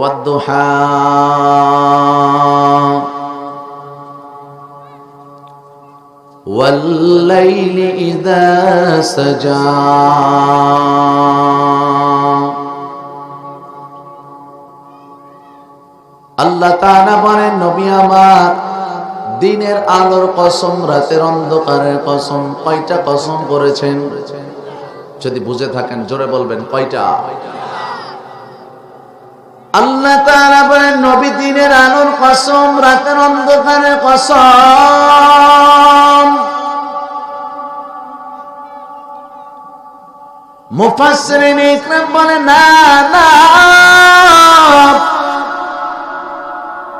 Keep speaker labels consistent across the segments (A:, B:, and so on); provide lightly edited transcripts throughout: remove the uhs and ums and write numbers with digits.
A: ওয়াদ-দুহা ওয়াল-লাইলি ইযা সাজা। আল্লাহ তাআলা বলেন, নবী আমার, দিনের আলোর কসম, রাতের অন্ধকারের কসম। কয়টা কসম করেছেন? যদি বুঝে থাকেন জোরে বলবেন, কয়টা? আল্লাহ তাআলা বলেন, নবী দিনের আলোর কসম, রাতের অন্ধকারের কসম। মুফাসসিরিন ইকরাম বলেন, না না,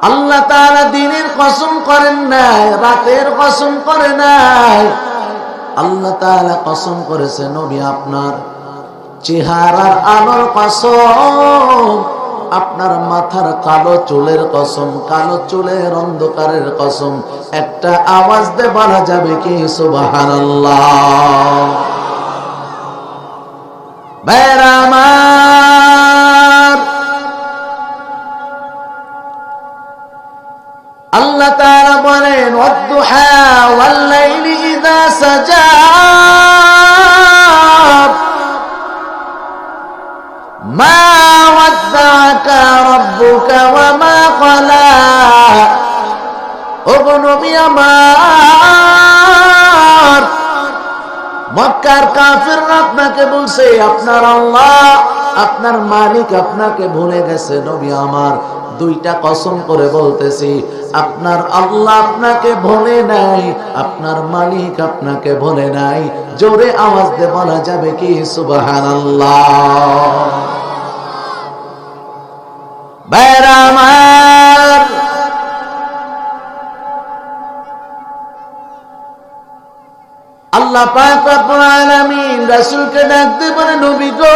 A: আল্লাহ তাআলা দিনের কসম করেন নাই, রাতের কসম করে নাই। আল্লাহ তাআলা কসম করেছে নবী আপনার চেহারার আলোর কসম, আপনার মাথার কালো চুলের কসম, কালো চুলের অন্ধকারের কসম। একটা আওয়াজ দিয়ে বলা যাবে কি সুবহানাল্লাহ? ভাইরা আমার, আল্লাহ তাআলা বলেন, ওয়াদ-দুহা ওয়াল-লাইলি ইযা সাজা, মা ওয়াদ্দাআকা রাব্বুকা ওয়া মা ক্বালা। ওগো নবী আমার, মক্কার কাফিররা আপনাকে বলছে আপনার আল্লাহ, আপনার মালিক আপনাকে ভুলে গেছে। নবী আমার, দুইটা কসম করে বলতেছি, আপনার আল্লাহ আপনাকে ভুলে নাই, আপনার মালিক আপনাকে ভুলে নাই। জোরে আওয়াজ দিয়ে বলা যাবে কি সুবহানাল্লাহ? ভাইরা আমার, আল্লাহ পাক রব্বুল আলামিন রাসূলকে ডাক দিয়ে বলে, নবী গো,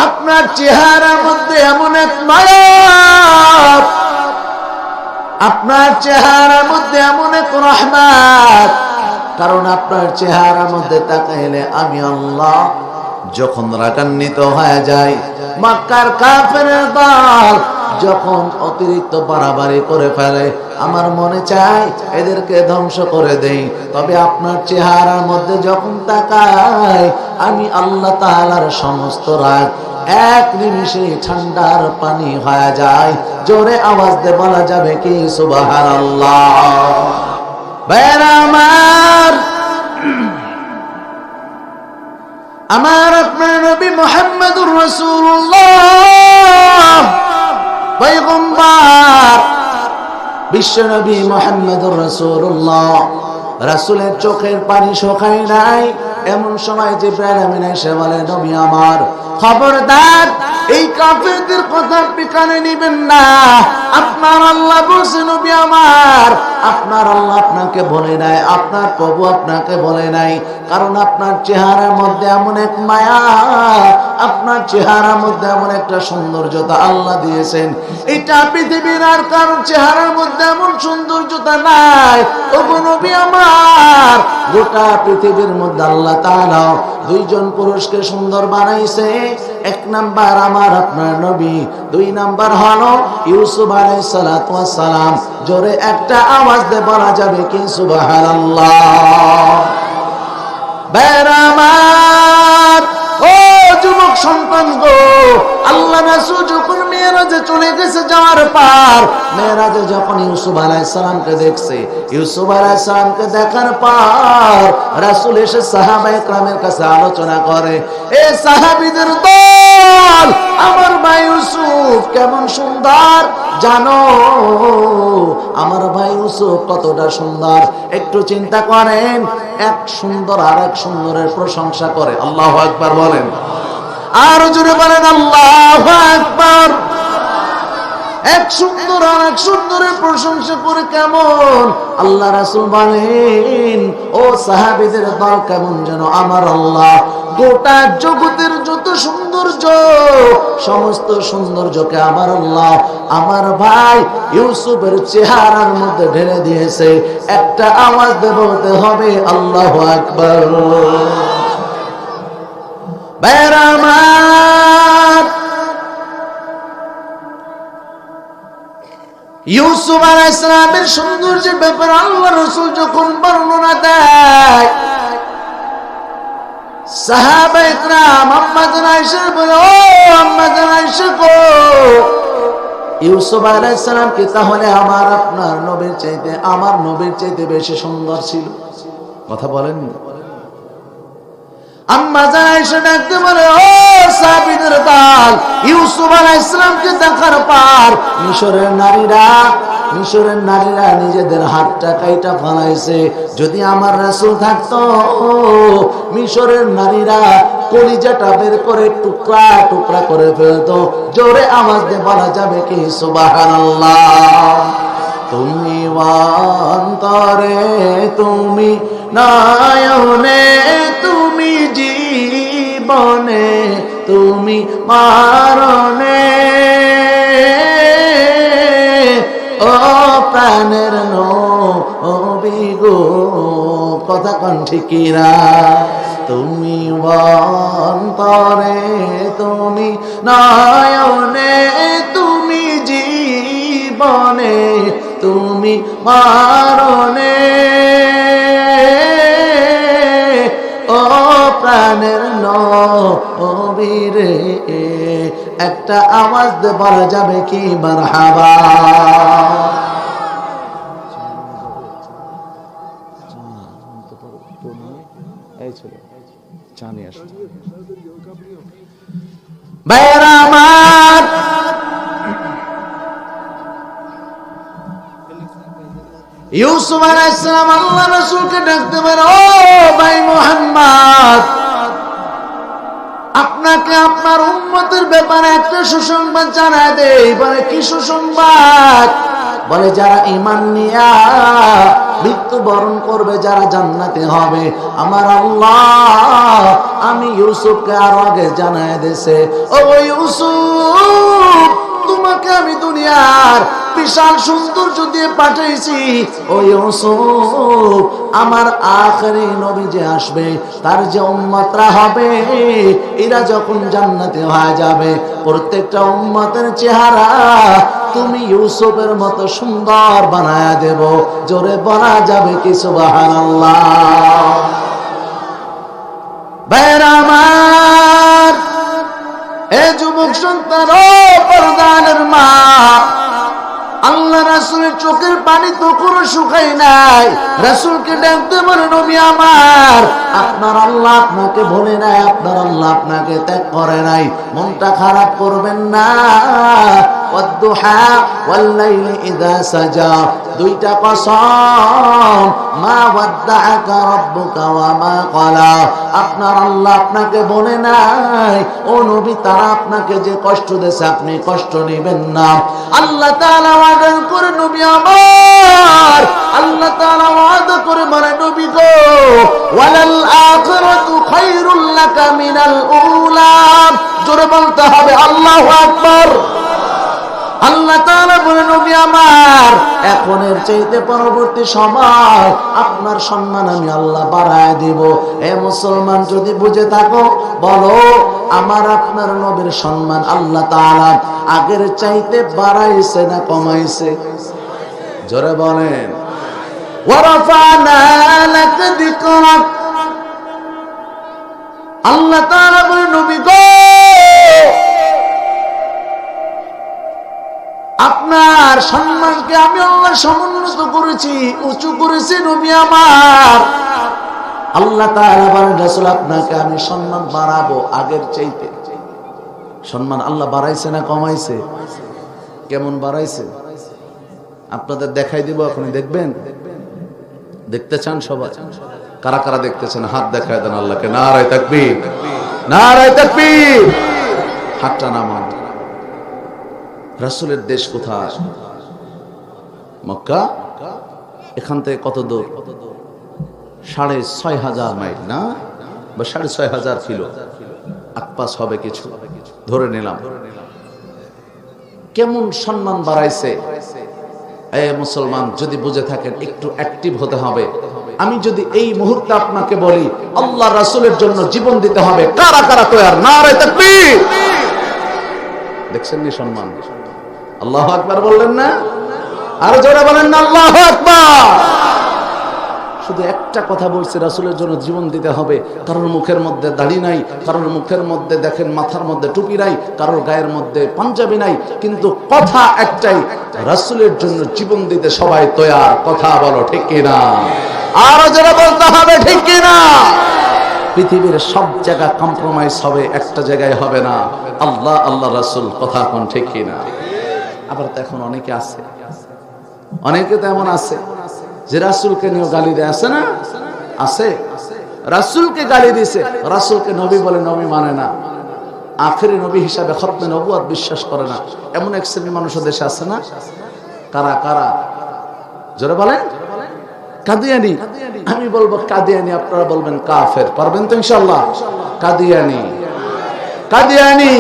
A: আপনার চেহারার মধ্যে এমন এক মায়া, আপনার চেহারার মধ্যে এমন এক রহমত, কারণ আপনার চেহারার মধ্যে তাকাইলে আমি আল্লাহ যখন রাগান্বিত হয়ে যাই, মক্কার কাফেরের দল যখন অতিরিক্ত বাড়াবাড়ি করে ফেলে, আমার মনে চায় এদেরকে ধ্বংস করে দেই। তবে আপনার চেহারার মধ্যে যখন তাকাই, আমি আল্লাহ তাআলার সমস্ত রাগ এক নিমিষে ঠান্ডার পানি হয়ে যায়। জোরে আওয়াজ দিয়ে বলা যাবে কি সুবহানাল্লাহ? ভাইরা আমার, আমার আপনার নবী মুহাম্মদুর রাসূলুল্লাহ পয়গম্বর, বিশ্ব নবী মুহাম্মদুর রাসূলুল্লাহ, রাসূলের চোখের পানি শুকায় নাই। এমন সময় জিবরাইল আমিন এসে বলে, নবী আমার, খবরদার, এই কাফেরদের কথা আপনি কানে নিবেন না। আপনার আল্লাহ বলছে নবী আমার, আপনার আল্লাহ আপনাকে বলে নাই, আপনার প্রভু আপনাকে বলে নাই। কারণ আপনার চেহারার মধ্যে এমন এক মায়া, আপনার চেহারার মধ্যে এমন একটা সৌন্দর্যতা আল্লাহ দিয়েছেন, এটা পৃথিবীর আর কারণ চেহারার মধ্যে এমন সৌন্দর্যতা নাই। ওগো নবী আমার, গোটা পৃথিবীর মধ্যে আল্লাহ তাআলা দুইজন পুরুষকে সুন্দর বানাইছে। এক নাম্বার আমার আপনার নবী, দুই নাম্বার হলো ইউসুফ আলাইহিস সালাতু ওয়াস সালাম। জোরে একটা আওয়াজ দিয়ে বলা যাবে কি সুবহানাল্লাহ? ভাইরা আমার, ও যুবক সন্তান গো, আল্লাহ রাসূল যখন মেরাজে চলে গেছে, যাওয়ার পর মেরাজে যখন ইউসুফ আলাইহিস সালামকে দেখছে, ইউসুফ আলাইহিস সালামকে দেখার পর রাসূল এসে সাহাবায়ে কেরামের কাছে আলোচনা করে, এ সাহাবীদের দল, আমার ভাই ইউসুফ কেমন সুন্দর জানো? আমার ভাই ইউসুফ কতটা সুন্দর একটু চিন্তা করেন। এক সুন্দর আর এক সুন্দরের প্রশংসা করে। আল্লাহু আকবার বলেন, আর জোরে বলেন আল্লাহু আকবার। এক সুন্দর আর এক সুন্দরের প্রশংসা করে কেমন? আল্লাহ রাসূল বলেন, ও সাহাবীদের দল, কেমন যেন আমার আল্লাহ গোটা জগতের যত সৌন্দর্য, সমস্ত সৌন্দর্যকে আমার আল্লাহ আমার ভাই ইউসুফের চেহারার মধ্যে ঢেলে দিয়েছে। একটা আওয়াজ দিয়ে বলতে হবে আল্লাহু আকবার। ভাইরা আমার, ইউসুফ আলাইহিস সালামের সৌন্দর্যের ব্যাপারে আল্লাহ রাসূল যখন বর্ণনা দেয়, সাহাবায়ে কেরাম আম্মা জান আয়েশা বলে, ও আম্মা জান আয়েশা গো, ইউসুফ আলাইহিস সালাম কি তাহলে আমার আপনার নবীর চাইতে, আমার নবীর চাইতে বেশি সুন্দর ছিল? কথা বলেন। আম্মা জান আয়েশা ডাকতে বলে, ও সাহাবীদের দল, ইউসুফ আলাইহিস সালামকে দেখার পর মিশরের নারীরা নিজেদের হাতটা কাইটা ফেলাইছে। যদি আমার রাসূল থাকতো, মিশরের নারীরা কলিজাটা বের করে টুকরা টুকরা করে ফেলতো। জোরে আওয়াজ দিয়ে বলা যাবে কি সুবহানাল্লাহ? তুমি অন্তরে, তুমি নয়নে, তুমি জীবনে, তুমি মরণে, ও প্রাণের নবী গো, কথা কোন ঠিকিরা? তুমি অন্তরে, তুমি নয়নে, তুমি জীবনে, তুমি মরণে, ও প্রাণের নবী রে, একটা আওয়াজ দিয়ে বলা যাবে কি মারহাবা? ভাইরা আমার, ইউসুফ আলাইহিস সালাম আল্লাহ রাসূলকে ডাকতে বলে, ও ভাই মুহাম্মদ, আপনাকে আপনার উম্মতের ব্যাপারে একটা সুসংবাদ জানায় দেই। বলে কি সুসংবাদ? বলে যারা ঈমান নিয়া মৃত্যুবরণ করবে, যারা জান্নাতে হবে, আমার আল্লাহ আমি ইউসুফকে আরো আগে জানায় দিয়েছে, ও ইউসুফ, তোমাকে আমি দুনিয়ার বিশাল সৌন্দর্য দিয়ে পাঠাইছি। ও ইউসুফ, আমার আখেরি নবী যে আসবে, তার যে উম্মতরা হবে, এরা যখন জান্নাতে হয়ে যাবে, প্রত্যেকটা উম্মতের চেহারা তুমি ইউসুফের মতো সুন্দর বানায়া দেব। জোরে বলা যাবে কি সুবহানাল্লাহ? ভাইরা আমার, এ যুবক সন্তান, ও পর্দানের মা, আল্লাহ রাসূলের চোখের পানি তো কোনো শুকাই নাই। রাসূলকে ডাকতে বলে, নবী আমার, আপনার আল্লাহ আপনাকে ভুলে নাই, আপনার আল্লাহ আপনাকে ত্যাগ করে নাই, মনটা খারাপ করবেন না। ওয়াদ-দুহা ওয়াল-লাইলি ইযা সাজা, দুইটা কসম, মা ওয়াদ্দাআকা রাব্বুকা ওয়া মা ক্বালা, আপনার আল্লাহ আপনাকে বলে নাই, ও নবী, তারা আপনাকে যে কষ্ট দিয়েছে আপনি কষ্ট নেবেন না। আল্লাহ তাআলা ওয়াদা করে, নবী আমার, আল্লাহ তাআলা ওয়াদা করে বলে, নবী গো, ওয়ালাল আখিরাতু খায়রুল লাকা মিনাল উলা। জোরে বলতে হবে আল্লাহু আকবার। আল্লাহ তাআলা বলে, নবী আমার, এখনের চাইতে পরবর্তী সময় আপনার সম্মান আমি আল্লাহ বাড়ায় দিব। এ মুসলমান, যদি বুঝে থাকো, বলো, আমার আপনার নবীর সম্মান আল্লাহ তাআলা আগের চাইতে বাড়াইছে না কমাইছে? জোরে বলেন। ওয়ারাফানা লাকা যিকরাক, আল্লাহ তাআলা বলে, নবী গো, আপনার সম্মানকে আমি আল্লাহ সমুন্নত করেছি, উঁচু করেছি। নবী আমার, আল্লাহ তাআলা বলেন, রাসূল, আপনাকে আমি সম্মান বাড়াবো আগের চাইতে। সম্মান আল্লাহ বাড়াইছে না কমাইছে? কেমন বাড়াইছে আপনাদের দেখাই দিব, এখন দেখবেন। দেখতে চান সবাই? কারা কারা দেখতেছেন হাত দেখায় দেন আল্লাহকে। নারায়ে তাকবীর, নারায়ে তাকবীর। হাতটা নামান। রাসূলের দেশ কোথায়? মক্কা। এখান থেকে কত দূর? 6,500 মাইল না, বা 6,500 কিলো, আকপাস হবে কিছু, ধরে নিলাম। কেমন সম্মান বাড়াইছে! এ মুসলমান, যদি বুঝে থাকেন, একটু অ্যাক্টিভ হতে হবে। আমি যদি এই মুহূর্তে আপনাকে বলি আল্লাহ রাসূলের জন্য জীবন দিতে হবে, কারা কারা তৈয়ার? নারে তাকবীর! দেখছেন নি সম্মান? আল্লাহু আকবার বললেন না? আর জোরে বলেন না আল্লাহু আকবার! শুধু একটা কথা বলছে, রাসূলের জন্য জীবন দিতে হবে। কারোর মুখের মধ্যে দাড়ি নাই, কারোর মুখের মধ্যে দেখেন মাথার মধ্যে টুপি নাই, কারোর গায়ের মধ্যে পাঞ্জাবি নাই, কিন্তু কথা একটাই, রাসূলের জন্য জীবন দিতে সবাই তৈয়ার। কথা বলো ঠিক কিনা? আরো যারা বলতে হবে ঠিক কিনা? পৃথিবীর সব জায়গা কম্প্রোমাইজ হবে, একটা জায়গায় হবে না, আল্লাহ আল্লাহ রাসূল। কথা কোন ঠিক কিনা? আবার তো এখন অনেকে আছে, অনেকে তো এমন আছে যে রাসূলকে নিয়ে গালি দেয়, আছে না? আছে। রাসূলকে গালি দিয়েছে, রাসূলকে নবী বলে, নবী মানে না, আখেরি নবী হিসাবে খতমে নবুয়ত বিশ্বাস করে না, এমন এক শ্রেণীর মানুষ দেশে আছে না? কারা কারা? জোরে বলেন। কাদিয়ানি। আমি বলবো কাদিয়ানি, আপনারা বলবেন কাফের। পারবেন তো ইনশাআল্লাহ? কাদিয়ানি, কাদিয়ানি।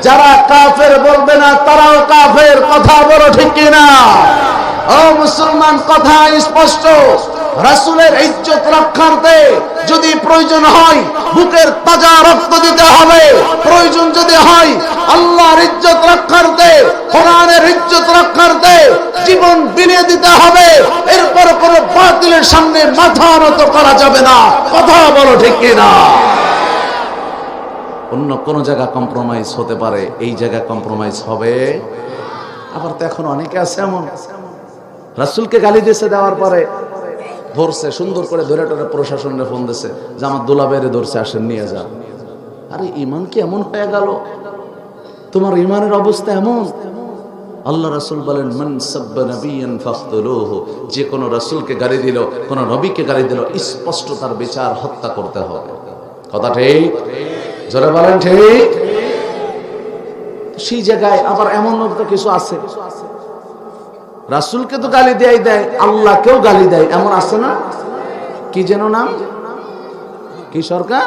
A: যারা কাফের বলবে না তারাও কাফের। কথা বলো ঠিক কিনা? ও মুসলমান, কথা স্পষ্ট। রাসূলের ইজ্জত রক্ষার্থে যদি প্রয়োজন হয় বুকের তাজা রক্ত দিতে হবে, প্রয়োজন যদি হয় আল্লাহর ইজ্জত রক্ষার্থে, কোরআনের ইজ্জত রক্ষার্থে জীবন বিলিয়ে দিতে হবে। এরপর কোনো বাতিলের সামনে মাথা নত করা যাবে না। কথা বলো ঠিক কিনা? অন্য কোন জায়গা কম্প্রোমাইজ হতে পারে, এই জায়গা কম্প্রোমাইজ হবে? আবার তো এখন অনেকে আছে এমন, রাসূলকে গালি দিয়েছে, দেওয়ার পরে ধরছে, সুন্দর করে ধরে টরে প্রশাসনে ফোন দিয়েছে যে আমার দুলাভাইরে ধরছে, আসেন নিয়ে যান। আরে ঈমান কি এমন হয়ে গেল? তোমার ঈমানের অবস্থা এমন? আল্লাহ রাসূল বলেন, মান সাব্বা নাবিয়ান ফাখতুলুহু, যে কোনো রাসূলকে গালি দিল, কোন নবীকে গালি দিল, স্পষ্ট তার বিচার, হত্যা করতে হবে। কথা ঠিক? জোরে বলেন ঠিক? সেই জায়গায় আবার এমন লোক তো কিছু আছে, রাসূলকে তো গালি দেয়, আল্লাহকেও গালি দেয়, এমন আছে না? কি যেন নাম? কি সরকার?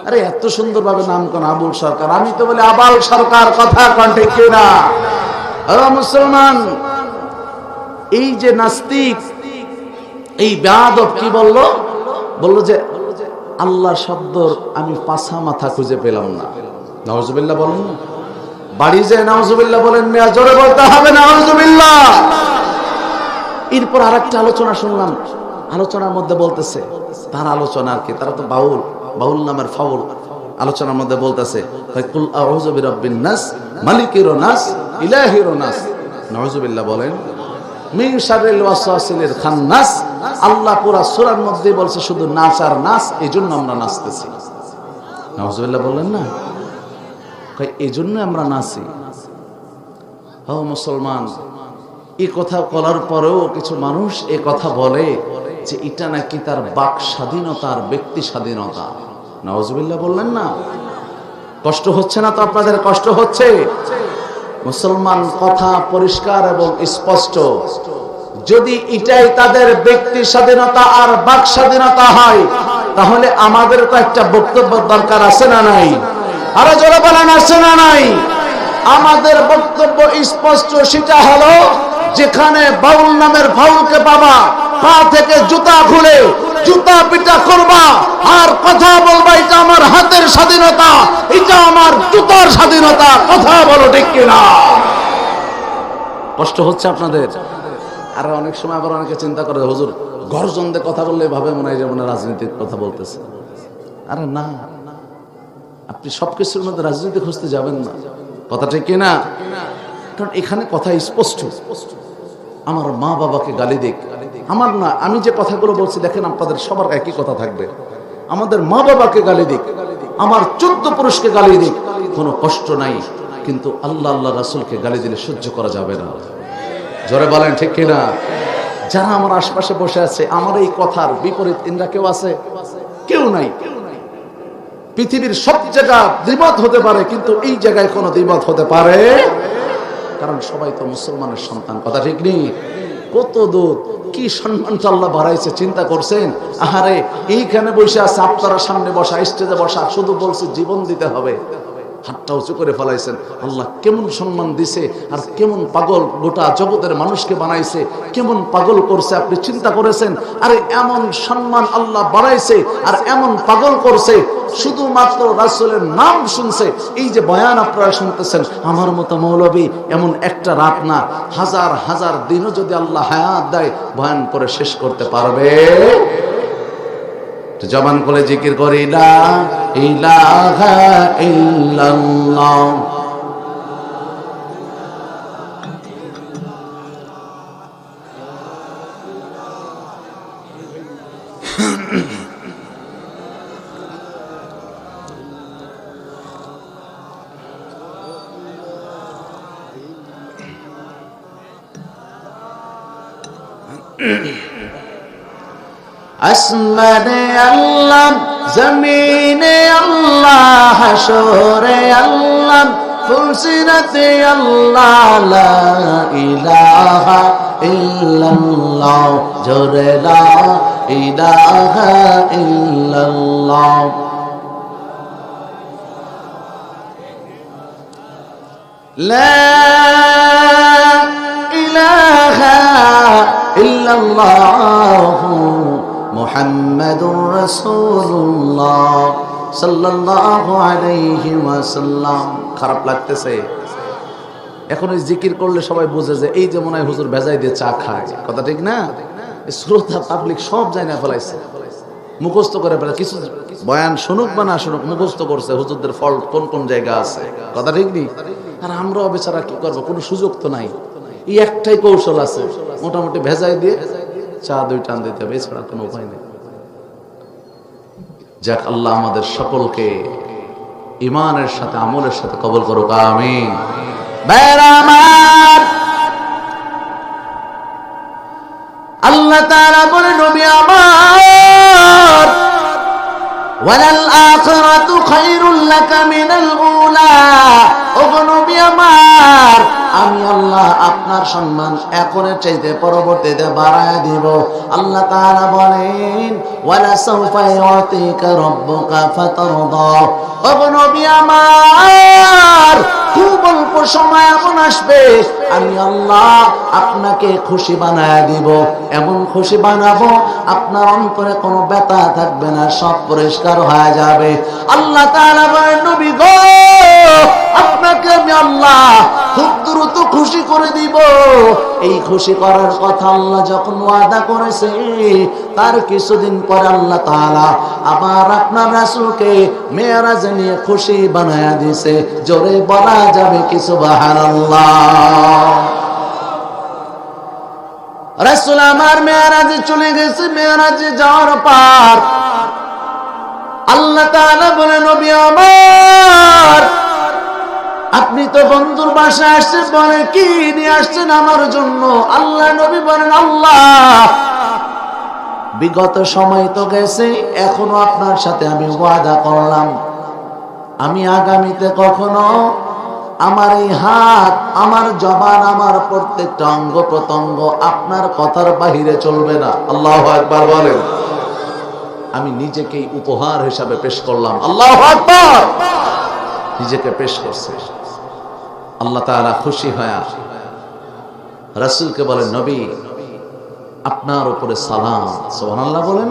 A: আরে এত সুন্দর ভাবে নাম কোন আবুল সরকার, আমি তো বলি আবাল সরকার। কথা কোন ঠিক কিনা? ও মুসলমান, এই যে নাস্তিক, এই বেয়াদব কি বললো? বললো যে আল্লাহ শব্দর আমি পাছা মাথা খুঁজে পেলাম না। নাউজুবিল্লাহ বলেন না? বাড়ি যায় নাউজুবিল্লাহ বলেন না? জোরে বলতে হবে নাউজুবিল্লাহ। এরপর আরেকটা আলোচনা শুনলাম, আলোচনার মধ্যে বলতেছে, তার আলোচনা আর কি, তারা তো বাউল, বাউল নামের ফাউল। আলোচনার মধ্যে বলতেছে কুল আউযু বিরাব্বিন নাস মালিকির নাস ইলাহির নাস। নাউজুবিল্লাহ বলেন। মিন শাররিল ওয়াসওয়াসিল খান্নাস। আল্লাহ পুরা সূরার মধ্যে বলছে শুধু নাচ আর নাচ, এইজন্য আমরা নাচতেছি। নাউজুবিল্লাহ বললেন না? এই জন্য আমরা নাচি। ও মুসলমান, এই কথা বলার পরেও কিছু মানুষ এ কথা বলে যে এটা নাকি তার বাক স্বাধীনতার, ব্যক্তি স্বাধীনতা। নাউজুবিল্লাহ বললেন না? কষ্ট হচ্ছে না তো আপনাদের? কষ্ট হচ্ছে? মুসলমান, কথা পরিষ্কার এবং স্পষ্ট। যদি এটাই তাদের ব্যক্তি স্বাধীনতা আর বাক স্বাধীনতা হয়, তাহলে আমাদের তো একটা বক্তব্য দরকার, আছে না নাই? আরে জোরে বলেন, আছে না নাই? আমাদের বক্তব্য স্পষ্ট, সেটা হলো যেখানে বাউল নামের ফাউলকে পাবা, পা থেকে জুতা খুলে জুতা পিটা করবা আর কথা বলবা এটা আমার হাতের স্বাধীনতা, এটা আমার জুতার স্বাধীনতা। কথা বলো ঠিক কিনা? কষ্ট হচ্ছে আপনাদের? আর অনেক সময় আবার অনেকে চিন্তা করে, হুজুর গর্জন দিয়ে কথা বললে ভাবে মনে হয় যেমন রাজনীতির কথা বলতেছে। আরে না, আপনি সবকিছুর মধ্যে রাজনীতি খুঁজতে যাবেন না। কথা ঠিক কিনা? কারণ এখানে কথা স্পষ্ট। আমার মা বাবাকে গালি দিক, আমার না, আমি যে কথাগুলো বলছি দেখেন আপনাদের সবার একই কথা থাকবে। আমাদের মা বাবাকে গালি দিক, আমার 14 পুরুষকে গালি দিক, কোনো কষ্ট নাই, কিন্তু আল্লাহ আল্লাহ রাসূলকে গালি দিলে সহ্য করা যাবে না। জোরে বলেন ঠিক কিনা? যারা আমার আশপাশে বসে আছে, আমার এই কথার বিপরীত ইন্দ্রা কেউ আছে? কেউ নাই। পৃথিবীর সব জায়গা দ্বিমত হতে পারে, কিন্তু এই জায়গায় কোনো দ্বিমত হতে পারে, কারণ সবাই তো মুসলমানের সন্তান। কথা ঠিক নেই? কত দূর কি সম্মানটা আল্লাহ বাড়াইছে, চিন্তা করছেন? আহারে এইখানে বসে আছে, আপনারা সামনে বসা, স্টেজে বসা, শুধু বলছে জীবন দিতে হবে। হাতটা উঁচু করে ফেলাইছেন। আল্লাহ কেমন সম্মান দিছে আর কেমন পাগল গোটা জগতের মানুষকে বানাইছে, কেমন পাগল করছে আপনি চিন্তা করেছেন? আরে এমন সম্মান আল্লাহ বাড়াইছে আর এমন পাগল করছে, শুধুমাত্র রাসূলের নাম শুনছে। এই যে বয়ান আপনারা শুনতেছেন, আমার মতো মৌলবী এমন একটা রাত না, হাজার হাজার দিনও যদি আল্লাহ হায়াত দেয় বয়ান করে শেষ করতে পারবে। জবান করে জিকির করি লা ইলাহা ইল্লাল্লাহ। আসমানে আল্লাহ, জমিনে আল্লাহ, হাশরে আল্লাহ, ফুলসিরাতে আল্লাহ, লা ইলাহা ইল্লাল্লাহ, জোরে লা ইলাহা ইল্লাল্লাহ। লা ইলাহা ইল্লাল্লাহ মুহাম্মাদুর রাসূলুল্লাহ সাল্লাল্লাহু আলাইহি ওয়াসাল্লাম। খারাপ লাগতেছে এখন এই জিকির করলে সবাই বুঝে যে এই যে মনে হয় হুজুর ভেজাই দিয়ে চা খায়, কথা ঠিক না? শ্রোতা পাবলিক সব জায়গায় ফেলাইছে, মুখস্থ করে ফেলে। কিছু বয়ান শুনুক বা না শুনুক মুখস্থ করছে হুজুরদের ফল্ট কোন কোন জায়গা আছে, কথা ঠিক নেই? আর আমরাও বেচারা কি করবো, কোনো সুযোগ তো নাই। এই একটাই কৌশল আছে, মোটামুটি ভেজাই দিয়ে চা দুই টান দিতে হবে, এছাড়া কোনো উপায় নেই। যাক, আল্লাহ আমাদের সকলকে ঈমানের সাথে আমলের সাথে কবুল করুক, আমিন। আল্লাহ তাআলা বলে, নবী আমার, ওয়ালাল আখিরাতু খায়রুল লাকা মিনাল উলা। ওগো নবী আমার, আমি আল্লাহ আপনার সম্মান এখনের চাইতে পরবর্তীতে বাড়ায় দিব। আল্লাহ তাআলা বলেন, ওয়ালা সাওফা ইউতিকা রাব্বুকা ফাতারদা। ওগো নবী আমার, খুব অল্প সময় এমন আসবে আমি আল্লাহ আপনাকে খুশি বানায় দিব, এমন খুশি বানাবো আপনার অন্তরে কোনো ব্যথা থাকবে না, সব পরিষ্কার হয়ে যাবে। আল্লাহ তাআলা বলেন, নবী গো, আপনাকে আমি আল্লাহ খুব দ্রুত খুশি করে দিব। এই খুশি করার কথা আল্লাহ যখন ওয়াদা করেছে, তার কিছুদিন পরে আল্লাহ তাআলা আবার আপনার রাসূলকে মেরাজ নিয়ে খুশি বানায়া দিয়েছে। জোরে বলা যাবে কি সুবহানাল্লাহ। রাসূল আমার মেরাজে চলে গেছে। মেরাজে যাওয়ার পর আল্লাহ তাআলা বলে, নবী আমার, আপনি তো বন্ধুর বাসায় আসছেন, বলে কি নিয়ে আসছেন আমার জন্য? আল্লাহ নবী বলেন, আল্লাহ বিগত সময় তো গেছে, এখনো আপনার সাথে আমি ওয়াদা করলাম আমি আগামীতে কখনো আমার এই হাত, আমার জবান, আমার প্রত্যেকটা অঙ্গ প্রত্যঙ্গ আপনার কথার বাহিরে চলবে না। আল্লাহু আকবার বলেন। আমি নিজেকেই উপহার হিসাবে পেশ করলাম। আল্লাহু আকবার। নিজেকে পেশ করছে। আল্লাহ তাআলা খুশি হয়ে রাসূলকে বলেন, নবী আপনার উপরে সালাম। সুবহানাল্লাহ বলেন।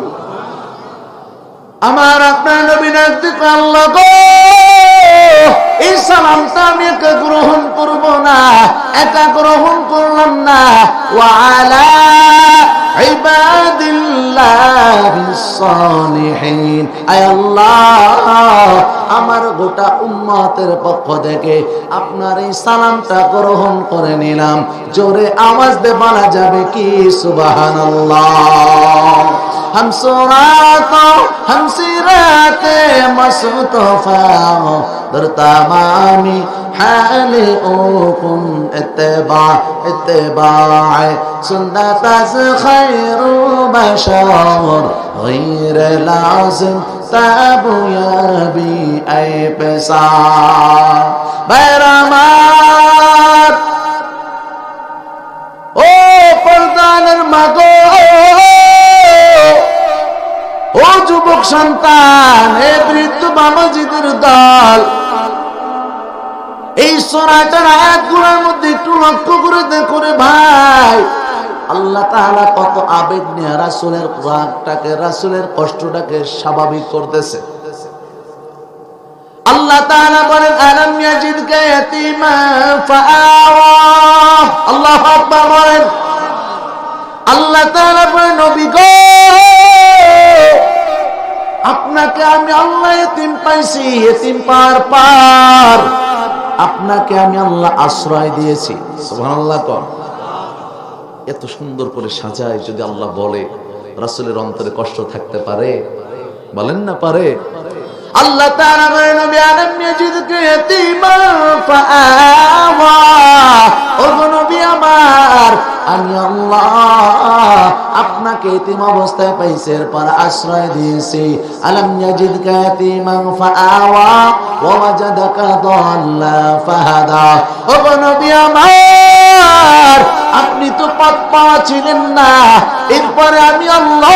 A: আমার আপনার নবী নাজদিক, আল্লাহ গো, এই সালামটা আমি একা গ্রহণ করব না, একা গ্রহণ করলাম না। ওয়া আলা ইবাদিল্লাহিস সালিহিন, আয় আল্লাহ আমার গোটা উম্মতের পক্ষ থেকে আপনার এই সালামটা গ্রহণ করে নিলাম। জোরে আওয়াজ দিয়ে বলা যাবে কি সুবহানাল্লাহ। हम सुरातो हम सिराते मस्तफा दर तमामी हाले ओकुन इत्तिबा इत्तिबा सुन्नत अज खैरु बशर गैर लाजिम ताबु याबी ऐ पेसा बैरामात ओ पर्दानर मगो, ও যুবক সন্তান, হে বৃদ্ধ বাবাজিদের দল, সূরাটার আয়াতগুলোর মধ্যে একটু লক্ষ্য করে দেখো রে ভাই, আল্লাহ তাআলা কত আবেগ নিয়ে রাসূলের রাগটাকে, রাসূলের কষ্টটাকে স্বাভাবিক করতেছে। আল্লাহ তাআলা বলেন আলাম ইয়াজিদকা ইয়াতীমা ফাআওয়া। আল্লাহু আকবার বলেন। আল্লাহ তাআলা বলেন নবী গো, আপনাকে আমি আল্লাহ এতিম পাইছি, এতিম পার পার আপনাকে আমি আল্লাহ আশ্রয় দিয়েছি। সুবহানাল্লাহ। কর এত সুন্দর করে সাজায় যদি আল্লাহ বলে, রাসূলের অন্তরে কষ্ট থাকতে পারে? বলেন না পারে? আল্লাহ তাআলা বলেন নবী আলাম ইয়াজিদকা ইয়াতীমা ফাআওয়া। ও নবী আমার, আমি আল্লাহ আপনাকে এতিম অবস্থায় পাইছি, এরপর আশ্রয় দিয়েছি। আলাম ইয়াজিদকা ইয়াতীমা ফাআওয়া ওয়া ওয়াজাদাকা দাল্লা ফাহাদা। ও নবী আমার, আপনি তো পথ পাওয়া ছিলেন না, এরপরে আমি আল্লাহ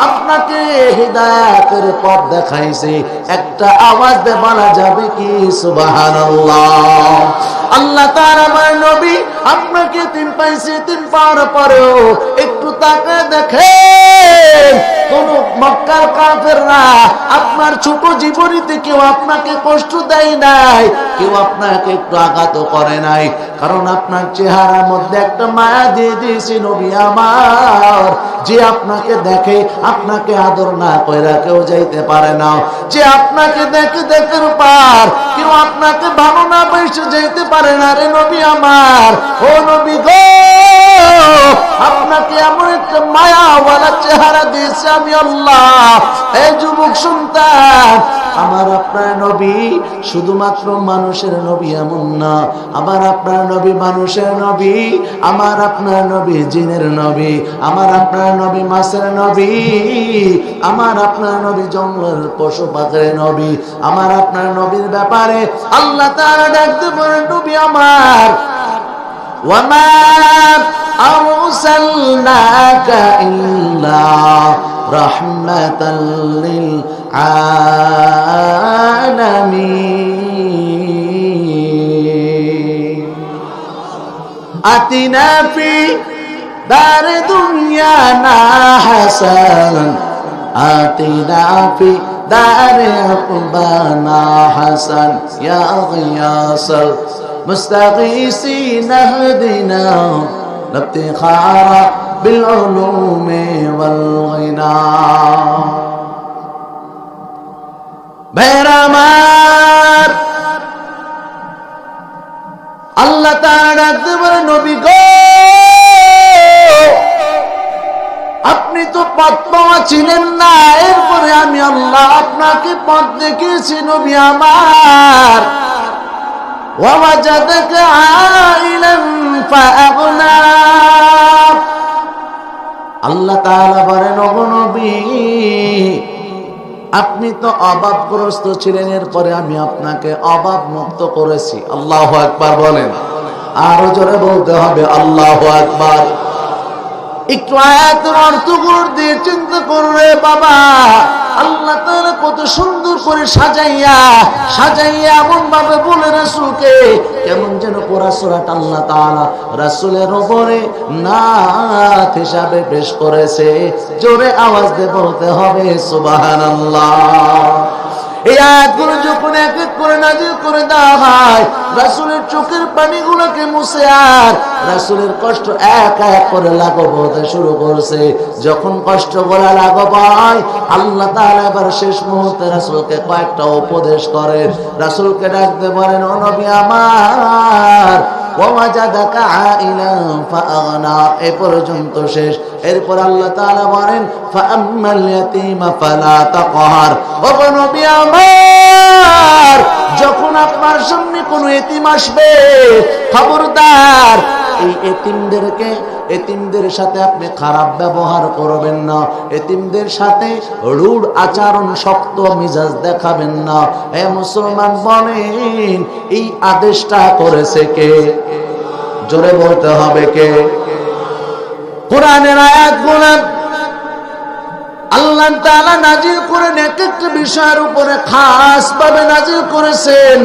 A: আপনাকে হিদায়াতের পথ দেখাইছি। একটা আওয়াজ দিয়ে বলা যাবে কি সুবহানাল্লাহ? আল্লাহ তাআলা বলেন নবী, আপনাকে এতিম পাইছি, এতিম পাওয়ার পরেও একটু তাকায় দেখেন, কোন মক্কার কাফেররা আপনার ছোট জীবনীতে কেউ আপনাকে কষ্ট দেয় নাই, কেউ আপনাকে একটু আঘাত করে নাই, কারণ আপনার চেহারার মধ্যে একটা মায়া দিয়ে দিয়েছি নবী আমার। যে আপনাকে দেখে, আপনাকে আদর না কইরা কেউ যাইতে পারে না। যে আপনাকে দেখে দেখার পার কেউ আপনাকে ভালো না বেশি যাইতে পারে না রে নবী আমার। ও নবী গো, আপনাকে এমন একটা মায়াওয়ালা চেহারা দিয়েছে আমি আল্লাহ। এই যুবক সন্তান, আমার আপনার নবী শুধুমাত্র মানুষের নবী এমন না, আমার আপনার নবী মানুষের নবী, আমার আপনার নবী জিনের নবী, আমার আপনার নবী মাছের নবী, আমার আপনার নবী জঙ্গলের পশু পাখির নবী। আমার আপনার নবীর ব্যাপারে আল্লাহ তাআলা ডাকতে বলেন নবী আমার, ওয়ামা আরসালনাকা ইল্লা রাহমাতাল লিল আলামিন। আতিনা ফি দার দুনিয়ানা হাসানান, আতিনা ফি দার উকবানা হাসান, ইয়া গিয়াসাল মুস্তাগীসিন ইহদিনা ইফতিখারা বিল উলুমি ওয়াল গিনা। বেরামার আল্লাহ তাআলা ডাকতে বলেন নবী গো, আপনি তো পথ পাওয়া ছিলেন না, এরপরে আমি আল্লাহ আপনাকে পথ দেখিয়েছি নবী আমার। ওয়াজাদাকা আইলান ফাআগনা। আল্লাহ তাআলা বলেন ও নবী, আপনি তো অভাবগ্রস্ত ছিলেন, এরপরে আমি আপনাকে অভাব মুক্ত করেছি। আল্লাহু আকবার বলেন। আরো জোরে বলতে হবে আল্লাহু আকবার। একটু আয়াতের অর্থগুলো দিয়ে চিন্তা করবে বাবা, আল্লাহ তাআলা কত সুন্দর করে সাজাইয়া সাজাইয়া এমন ভাবে বলে রাসূলকে, কেমন যেন পুরা সূরাটা আল্লাহ তাআলা রাসূলের উপরে নাত হিসাবে পেশ করেছে। জোরে আওয়াজ দিয়ে বলতে হবে সুবহানাল্লাহ। এই আয়াতগুলো যখন এক এক করে নাযিল করে দেওয়া হয়, রাসূলের চোখের পানিগুলোকে মুছে আর রাসূলের কষ্ট এক এক করে লাঘব হতে শুরু করছে। যখন কষ্টগুলো লাঘব হয়, আল্লাহ তাআলা এবার শেষ মুহূর্তে রাসূলকে কয়েকটা উপদেশ করেন। রাসূলকে ডাকতে বলেন ও নবী আমার, ওয়াজাদাকা আইলান ফাআগনা। এই পর্যন্ত শেষ। এরপর আল্লাহ তাআলা বলেন ফাআম্মাল ইয়াতীমা ফালা তাকহার। ও নবী আমার, যখন আপনার সামনে কোনো এতিম আসবে, খবরদার এই এতিমদের সাথে আপনি খারাপ ব্যবহার করবেন না, এতিমদের সাথে রূঢ় আচরণ, শক্ত মিজাজ দেখাবেন না। হে মুসলমান বলেন, এই আদেশটা করেছে কে? জোরে বলতে হবে কে? কোরআনের আয়াতগুলো আল্লাহ তাআলা নাজিল করেন এক একটা বিষয়ের উপরে খাস ভাবে নাজিল করেছেন।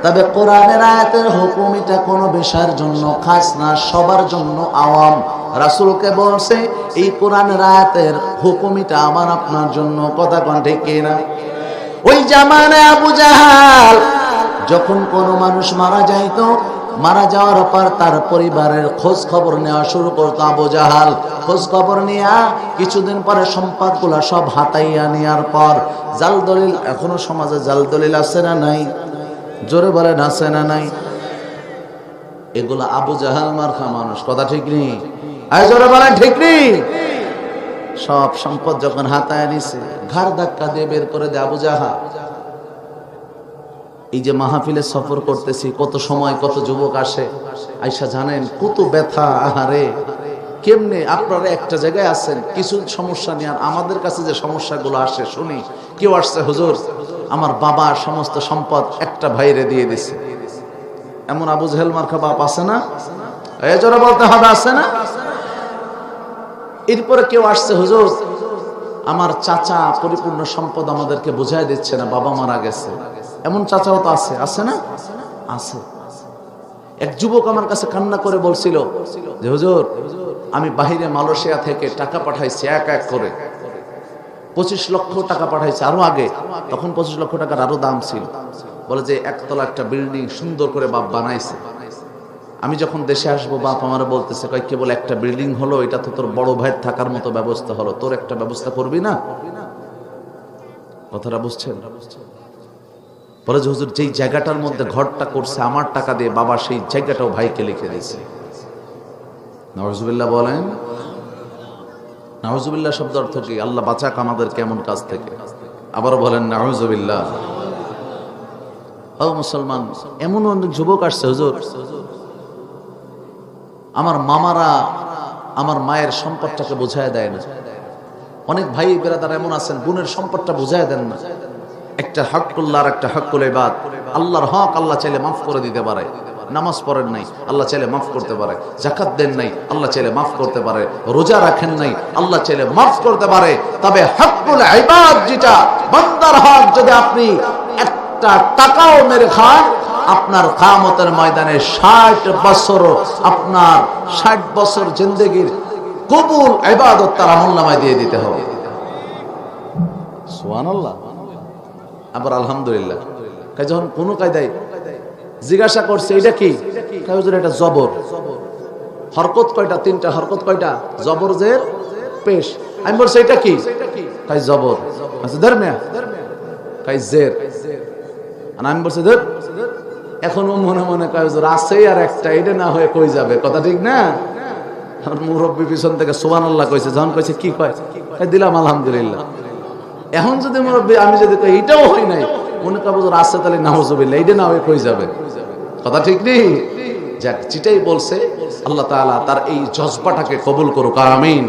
A: তবে কোরআনের আয়াতের হুকুম এটা কোনো বিষয়ের জন্য খাস না, সবার জন্য আওয়াম। রাসূলকে বলছে এই কোরআনের আয়াতের হুকুম এটা আমার আপনার জন্য। কথা কোন ঠিক কিনা? ওই জামানায় আবু জাহাল যখন কোনো মানুষ মারা যাইতো, মারা যাওয়ার পর তার পরিবারের খোঁজ খবর নেওয়া শুরু করতো আবু জাহাল। খোঁজ খবর নেওয়া কিছুদিন পরে সম্পদগুলা সব হাতাইয়া নেওয়ার পর জাল দলিল, এখনো সমাজে জাল দলিল আছে না নাই? জোরে বলেন আছে না নাই? এগুলা আবু জাহাল মার্কা মানুষ। কথা ঠিক নেই? জোরে বলেন ঠিক নেই? সব সম্পদ যখন হাতায় নিছে, ঘাড় ধাক্কা দিয়ে বের করে দেয় আবু জাহাল। এই যে মাহফিলে সফর করতেছি, কত সময় কত যুবক আসে, আইসা জানেন কত ব্যথা। আহারে কেমনে আপনারা একটা জায়গায় আছেন কিছু সমস্যা নিয়ে, আর আমাদের কাছে যে সমস্যাগুলো আসে শুনি। কেউ আসছে, হুজুর আমার বাবা সমস্ত সম্পদ একটা ভাইরে দিয়ে দিছে। এমন আবু জাহেল মার্কা বাপ আছে না? এই জোরে বলতে হবে, আছে না? এরপরে কেউ আসছে, হুজুর আমার চাচা পরিপূর্ণ সম্পদ আমাদেরকে বুঝাই দিচ্ছে না, বাবা মারা গেছে। এমন চাচাও তো আছে, আছে না? আছে। এক যুবক আমার কাছে কান্না করে বলছিল যে হুজুর আমি বাহিরে মালয়েশিয়া থেকে টাকা পাঠাইছি, এক এক করে 25 লক্ষ টাকা পাঠাইছে। আরো আগে, তখন 25 লক্ষ টাকার আরো দাম ছিল। বলে যে একতলা একটা বিল্ডিং সুন্দর করে বাপ বানাইছে। আমি যখন দেশে আসবো বাপ আমার বলতেছে, কয় কেবল একটা বিল্ডিং হলো, এটা তো তোর বড় ভাইয়ের থাকার মতো ব্যবস্থা হলো, তোর একটা ব্যবস্থা করবি না? কথাটা বুঝছেন? বলে যে হুজুর যেই জায়গাটার মধ্যে ঘরটা করছে আমার টাকা দিয়ে, বাবা সেই জায়গাটাও ভাইকে লিখে দিয়েছে। নাউজুবিল্লাহ বলেন। নাউজুবিল্লাহ শব্দ অর্থ কি? আল্লাহ বাঁচাক আমাদের কেমন কাজ থেকে। আবারও বলেন নাউজুবিল্লাহ। ও মুসলমান, এমন অনেক যুবক আসছে, হুজুর আমার মামারা আমার মায়ের সম্পদটাকে বুঝায় দেয় না। অনেক ভাই বেরাদার এমন আছেন, বোনের সম্পদটা বুঝায় দেন না। একটা হকুল্লাহ আর একটা হকুল ইবাদ। আল্লাহর হক আল্লাহ চাইলে মাফ করে দিতে পারে। নামাজ পড়েন নাই, আল্লাহ চাইলে মাফ করতে পারে। যাকাত দেন নাই, আল্লাহ চাইলে মাফ করতে পারে। রোজা রাখেন নাই, আল্লাহ চাইলে মাফ করতে পারে। তবে হকুল ইবাদ যেটা, বান্দার হক, যদি আপনি একটা টাকাও মেরে খান, আপনার কিয়ামতের ময়দানে 60 বছর, আপনার 60 বছর জিন্দেগির কবুল ইবাদত তার আমলনামায় দিয়ে দিতে হবে। সুবহানাল্লাহ। আবার আলহামদুলিল্লাহ। যখন কোন কায়দায় জিজ্ঞাসা করছে এটা কি, এটা জবর। হরকত কয়টা? 3টা। হরকত কয়টা? জবর জের পেশ। আমি বলছি এটা কি? তাই জবর। আচ্ছা ধর মিয়া, তাই জের। আর আমি বলছি ধর। এখন ও মনে মনে কয় হুজুর আছে আর একটা, এটা না হয়ে কই যাবে? কথা ঠিক না? আর মুরব্বী পিছন থেকে সুবহানাল্লাহ কইছে। যখন কইছে কি কয়, দিলাম আলহামদুলিল্লাহ। এখন যদি মুরব্বী আমি যদি কই এটাও হয় নাই, মনে কর হুজুর আছে, তাহলে নাউজুবিল্লাহ, এটা না হয়ে কই যাবে? কথা ঠিক নেই? যাক, যেটাই বলছে আল্লাহ তাআলা তার এই জজবাটাকে কবুল করুক, আমিন।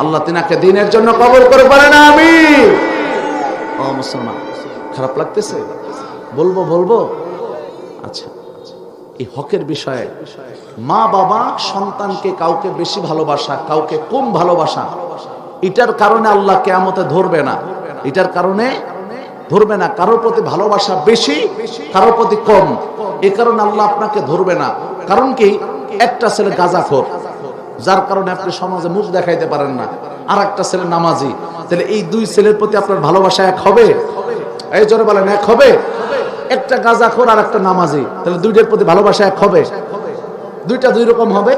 A: আল্লাহ তিনাকে দ্বীনের জন্য কবুল করে বলেন আমিন। ও মুসলমান, খারাপ লাগতেছে? বলবো। আচ্ছা, এই হকের বিষয়ে মা বাবা সন্তানকে কাউকে বেশি ভালোবাসা, কাউকে কম ভালোবাসা, এটার কারণে আল্লাহ কিয়ামতে ধরবে না। এটার কারণে ধরবে না। কারোর প্রতি ভালোবাসা বেশি, কারোর প্রতি কম, এই কারণে আল্লাহ আপনাকে ধরবে না। কারণ কি? একটা ছেলে গাঁজাখোর, যার কারণে আপনি সমাজে মুখ দেখাইতে পারেন না, আর একটা ছেলে নামাজি, তাহলে এই দুই ছেলের প্রতি আপনার ভালোবাসা এক হবে? এই জোরে বলেন, এক হবে? একটা গাঁজাখোর আর একটা নামাজি, তাহলে দুইটার প্রতি ভালোবাসা এক হবে? দুইটা দুই রকম হবে।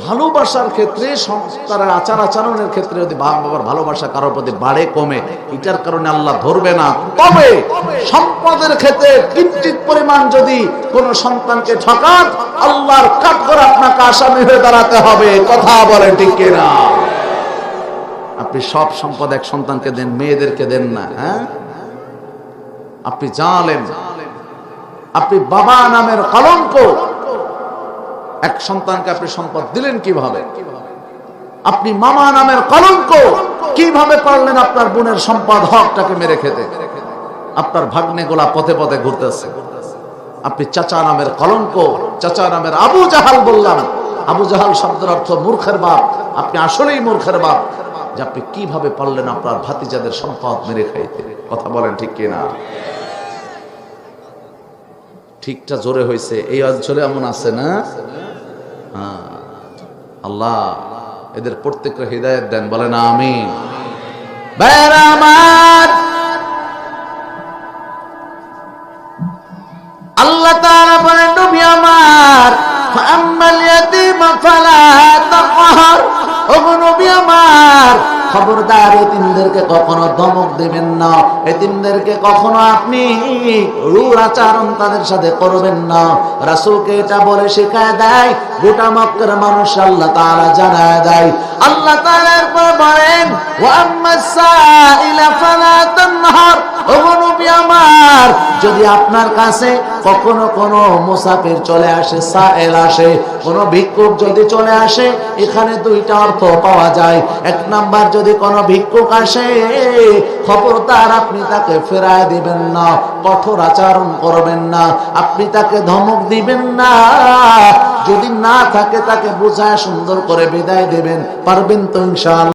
A: ভালোবাসার ক্ষেত্রে, সংস্কারের আচার আচরণের ক্ষেত্রে যদি বাবার ভালোবাসা কারোর প্রতি বাড়ে কমে, এটার কারণে আল্লাহ ধরবে না। তবে সম্পদের ক্ষেত্রে কিঞ্চিত পরিমাণ যদি কোন সন্তানকে ঠকান, আল্লাহর কাঠগড়ে আপনাকে আসামি হয়ে দাঁড়াতে হবে। কথা বলেন ঠিক কিনা? আপনি সব সম্পদ এক সন্তানকে দেন, মেয়েদেরকে দেন না। হ্যাঁ, আপনি জানেন আপনি বাবা নামের কলঙ্ক। এক সন্তানকে আপনি সম্পদ দিলেন কিভাবে? আপনি মামা নামের কলঙ্ক কিভাবে পারলেন আপনার বোনের সম্পদ হকটাকে মেরে খেতে? আপনার ভাগ্নে গোলা পথে পথে ঘুরতেছে। আপনি চাচা নামের কলঙ্ক, চাচা নামের আবু জাহাল বললাম। আবু জাহাল শব্দের অর্থ মূর্খের বাপ। আপনি আসলেই মূর্খের বাপ যে আপনি কিভাবে পারলেন আপনার ভাতিজাদের সম্পদ মেরে খাইতে। কথা বলেন ঠিক কিনা? ঠিকটা জোরে হয়েছে, এই অঞ্চলে এমন আছে না? হ্যাঁ, আল্লাহ এদের প্রত্যেককে হৃদায়ত দেন, বলেন আমিন। ভাইরা আমার, আল্লাহ তাআলা বলেন নবী আমার, ফাআম্মাল ইয়াতীমা ফালা তাকহার, ওগো নবী আমার, খবরদার এতিমদেরকে কখনো ধমক দেবেন না, এতিমদেরকে কখনো আপনি রূঢ় আচরণ তাদের সাথে করবেন না। রাসূলকে এটা বলে শেখায় দেয়, গোটা মক্কার মানুষ আল্লাহ তাআলা জানায় দেয়। আল্লাহ তাআলা এরপর বলেন ওয়া আম্মাস সাইলা ফালা তানহার, ওগো নবী আমার, যদি আপনার কাছে কখনো কোনো মুসাফির চলে আসে, সাইল আসে, কোনো ভিক্ষুক যদি চলে আসে, এখানে দুইটা অর্থ পাওয়া যায়। এক নাম্বার, যদি কোনো ভিক্ষুক আসে, খবরদার আপনি তাকে ফেরায় দিবেন না, কঠোর আচরণ করবেন না, আপনি তাকে ধমক দিবেন না, যদি না থাকে তাকে বুঝায় সুন্দর করে বিদায় দিবেন। পারবেন তো ইনশাআল্লাহ?